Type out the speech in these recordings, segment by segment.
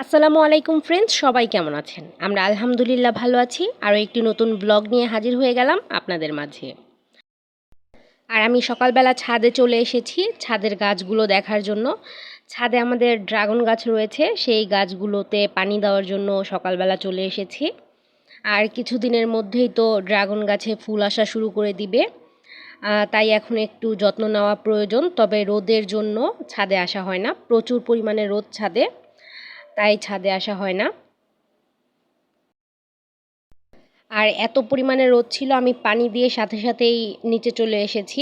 আসসালামু আলাইকুম ফ্রেন্ডস, সবাই কেমন আছেন? আমরা আলহামদুলিল্লাহ ভালো আছি। আরও একটি নতুন ব্লগ নিয়ে হাজির হয়ে গেলাম আপনাদের মাঝে। আর আমি সকালবেলা ছাদে চলে এসেছি ছাদের গাছগুলো দেখার জন্য। ছাদে আমাদের ড্রাগন গাছ রয়েছে, সেই গাছগুলোতে পানি দেওয়ার জন্য সকালবেলা চলে এসেছি। আর কিছুদিনের মধ্যেই তো ড্রাগন গাছে ফুল আসা শুরু করে দিবে, তাই এখন একটু যত্ন নেওয়া প্রয়োজন। তবে রোদের জন্য ছাদে আসা হয় না, প্রচুর পরিমাণে রোদ ছাদে, তাই ছাদে আসা হয় না। আর এত পরিমাণে রোদ ছিল, আমি পানি দিয়ে সাথে সাথেই নিচে চলে এসেছি।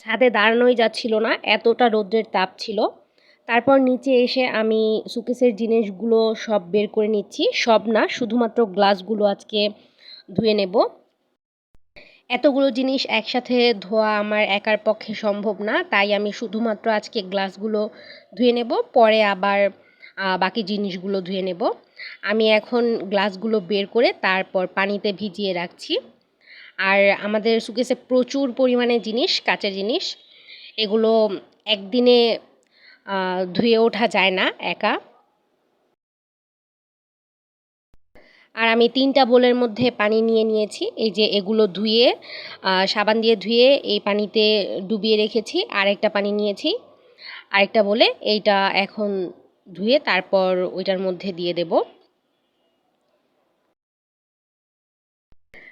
ছাদে দাঁড়ানোই যাচ্ছিল না, এতটা রোদ্রের তাপ ছিল। তারপর নিচে এসে আমি সুকেসের জিনিসগুলো সব বের করে নিচ্ছি। সব না, শুধুমাত্র গ্লাসগুলো আজকে ধুয়ে নেব। এতগুলো জিনিস একসাথে ধোয়া আমার একার পক্ষে সম্ভব না, তাই আমি শুধুমাত্র আজকে গ্লাসগুলো ধুয়ে নেব, পরে আবার বাকি জিনিসগুলো ধুয়ে নেব। আমি এখন গ্লাসগুলো বের করে তারপর পানিতে ভিজিয়ে রাখছি। আর আমাদের সুকেসে প্রচুর পরিমাণে জিনিস, কাচের জিনিস, এগুলো একদিনে ধুয়ে ওঠা যায় না একা। আর আমি 3টা বোলের মধ্যে পানি নিয়ে নিয়েছি। এই যে এগুলো ধুয়ে সাবান দিয়ে ধুয়ে এই পানিতে ডুবিয়ে রেখেছি। আরেকটা পানি নিয়েছি, আরেকটা বলে এইটা এখন ধুয়ে তারপর ওইটার মধ্যে দিয়ে দেব।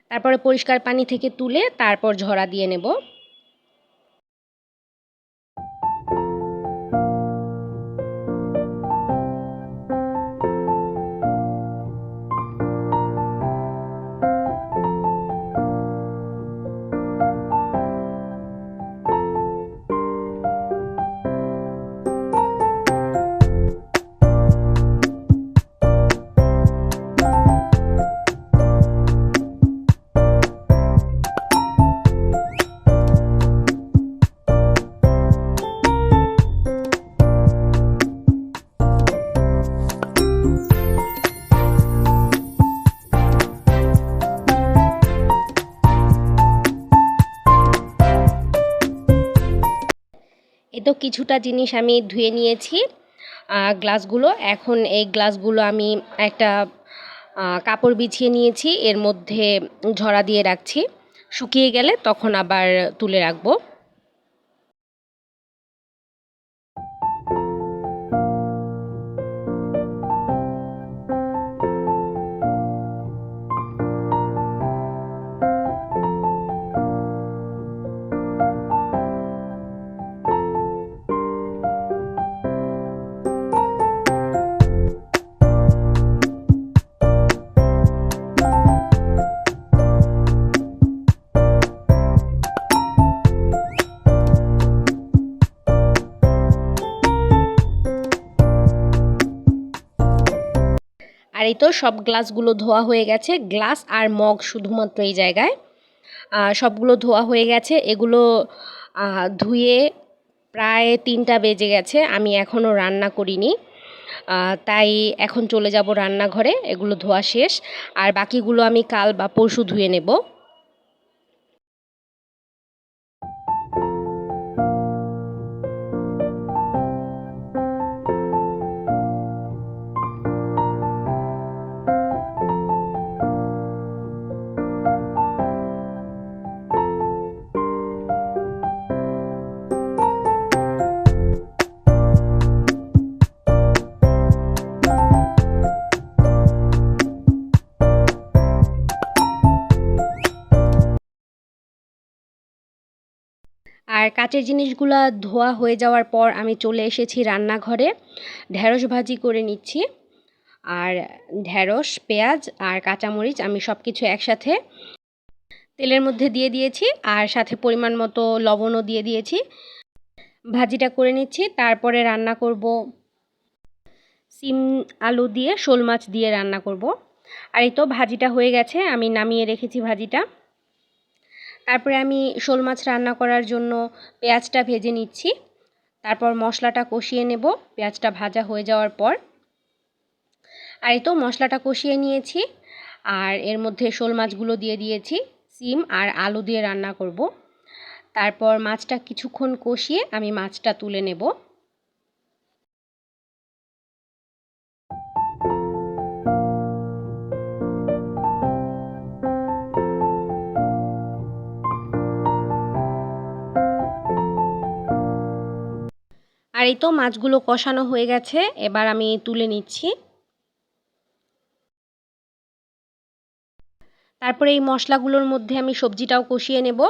তারপরে পরিষ্কার পানি থেকে তুলে তারপর ঝরা দিয়ে নেব। এ তো কিছুটা জিনিস আমি ধুয়ে নিয়েছি, গ্লাসগুলো। এখন এই গ্লাসগুলো আমি একটা কাপড় বিছিয়ে নিয়েছি, এর মধ্যে ঝরা দিয়ে রাখছি। শুকিয়ে গেলে তখন আবার তুলে রাখবো। আর এই তো সব গ্লাসগুলো ধোয়া হয়ে গেছে। গ্লাস আর মগ শুধুমাত্র এই জায়গায়, সবগুলো ধোয়া হয়ে গেছে। এগুলো ধুয়ে প্রায় 3টা বেজে গেছে, আমি এখনও রান্না করিনি। তাই এখন চলে যাব রান্নাঘরে, এগুলো ধোয়া শেষ। আর বাকিগুলো আমি কাল বা পরশু ধুয়ে নেব। আর কাচের জিনিসগুলো ধোয়া হয়ে যাওয়ার পর আমি চলে এসেছি রান্নাঘরে। ঢ্যাঁড়স ভাজি করে নিচ্ছি। আর ঢ্যাঁড়স, পেঁয়াজ আর কাঁচামরিচ আমি সব কিছু একসাথে তেলের মধ্যে দিয়ে দিয়েছি, আর সাথে পরিমাণ মতো লবণও দিয়ে দিয়েছি। ভাজিটা করে নিচ্ছি, তারপরে রান্না করব সিম আলু দিয়ে, শোল মাছ দিয়ে রান্না করব। আর এই তো ভাজিটা হয়ে গেছে, আমি নামিয়ে রেখেছি ভাজিটা। তারপরে আমি শোল মাছ রান্না করার জন্য পেঁয়াজটা ভেজে নিচ্ছি। তারপর মশলাটা কষিয়ে নেব পেঁয়াজটা ভাজা হয়ে যাওয়ার পর। আর এই তো মশলাটা কষিয়ে নিয়েছি, আর এর মধ্যে শোল মাছগুলো দিয়ে দিয়েছি। সিম আর আলু দিয়ে রান্না করব। তারপর মাছটা কিছুক্ষণ কষিয়ে আমি মাছটা তুলে নেব। আর এই তো মাছগুলো কষানো হয়ে গেছে, এবার আমি তুলে নিচ্ছি। তারপরে এই মশলাগুলোর মধ্যে আমি সবজিটাও কষিয়ে নেব।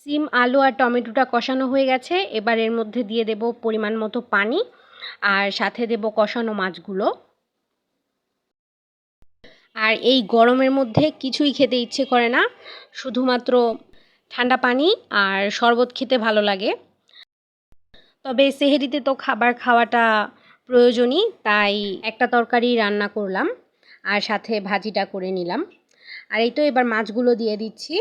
সিম, আলু আর টমেটোটা কষানো হয়ে গেছে, এবার এর মধ্যে দিয়ে দেব পরিমাণ মতো পানি আর সাথে দেব কষানো মাছগুলো। আর এই গরমের মধ্যে কিছুই খেতে ইচ্ছে করে না, শুধুমাত্র ঠান্ডা পানি আর শরবত খেতে ভালো লাগে। তবে সেহরিতে তো খাবার খাওয়াটা প্রয়োজনই, তাই একটা তরকারি রান্না করলাম আর সাথে ভাজিটা করে নিলাম। আর এই তো এবার মাছগুলো দিয়ে দিচ্ছি।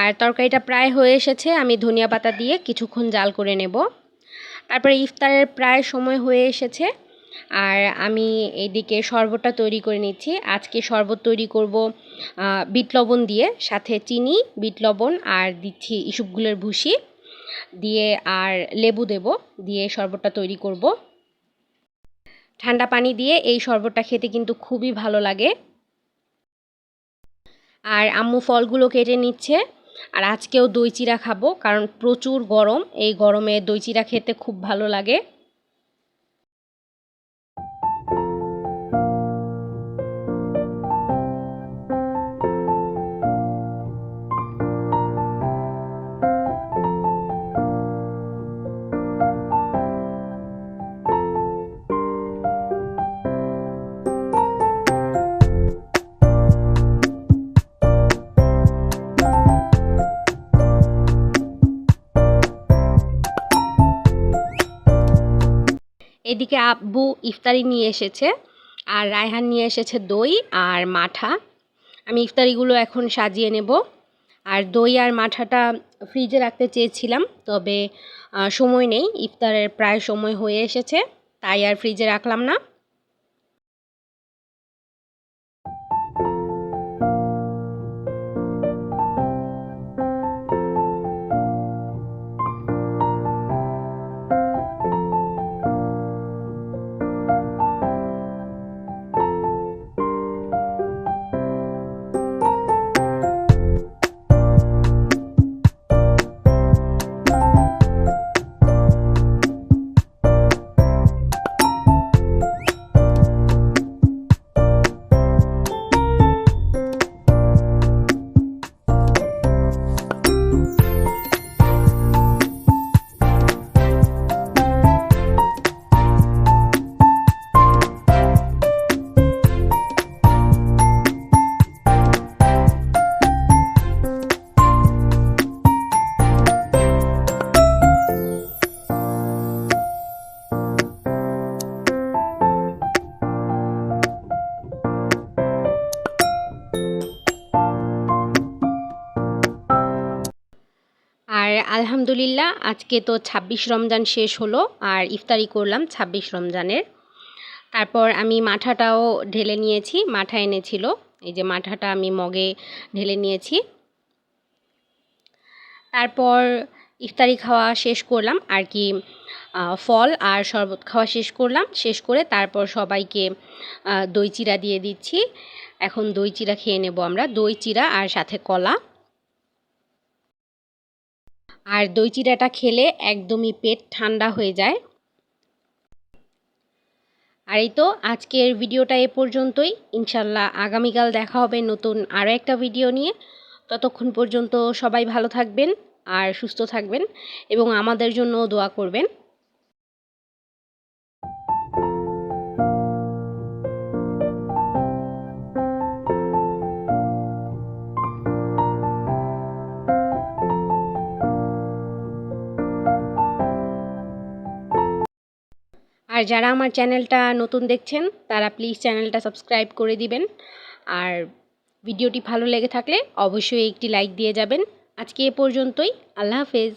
আর তরকারিটা প্রায় হয়ে এসেছে, আমি ধনিয়া পাতা দিয়ে কিছুক্ষণ জাল করে নেব। তারপরে ইফতারের প্রায় সময় হয়ে এসেছে, আর আমি এইদিকে শরবতটা তৈরি করে নিচ্ছি। আজকে শরবত তৈরি করব বিট লবণ দিয়ে, সাথে চিনি, বিট লবণ আর দিচ্ছি ইসবগুলের ভুসি দিয়ে, আর লেবু দেব, দিয়ে শরবতটা তৈরি করব। ঠান্ডা পানি দিয়ে এই শরবতটা খেতে কিন্তু খুবই ভালো লাগে। আর আম্মু ফলগুলো কেটে নিচ্ছে। আর আজকেও দই চিড়া খাবো, কারণ প্রচুর গরম, এই গরমে দই চিড়া খেতে খুব ভালো লাগে। এদিকে আব্বু ইফতারি নিয়ে এসেছে, আর রায়হান নিয়ে এসেছে দই আর মাঠা। আমি ইফতারিগুলো এখন সাজিয়ে নেব। আর দই আর মাঠাটা ফ্রিজে রাখতে চেয়েছিলাম, তবে সময় নেই, ইফতারের প্রায় সময় হয়ে এসেছে, তাই আর ফ্রিজে রাখলাম না। আর আলহামদুলিল্লাহ আজকে তো ২৬ রমজান শেষ হলো, আর ইফতারি করলাম ২৬ রমজানের। তারপর আমি মাঠাটাও ঢেলে নিয়েছি, মাঠা এনেছিল, এই যে মাঠাটা আমি মগে ঢেলে নিয়েছি। তারপর ইফতারি খাওয়া শেষ করলাম আর কি, ফল আর শরবত খাওয়া শেষ করলাম, শেষ করে তারপর সবাইকে দই চিড়া দিয়ে দিচ্ছি। এখন দই চিড়া খেয়ে নেব আমরা, দই চিড়া আর সাথে কলা। আর দই চিড়াটা খেলে একদমই পেট ঠান্ডা হয়ে যায়। আর এই তো আজকের ভিডিওটা এ পর্যন্তই। ইনশাল্লাহ আগামীকাল দেখা হবে নতুন আরও একটা ভিডিও নিয়ে। ততক্ষণ পর্যন্ত সবাই ভালো থাকবেন আর সুস্থ থাকবেন, এবং আমাদের জন্য দোয়া করবেন। আর যারা আমার চ্যানেলটা নতুন দেখছেন তারা প্লিজ চ্যানেলটা সাবস্ক্রাইব করে দিবেন। আর ভিডিওটি ভালো লেগে থাকলে অবশ্যই একটি লাইক দিয়ে যাবেন। আজকে এ পর্যন্তই। আল্লাহ হাফেজ।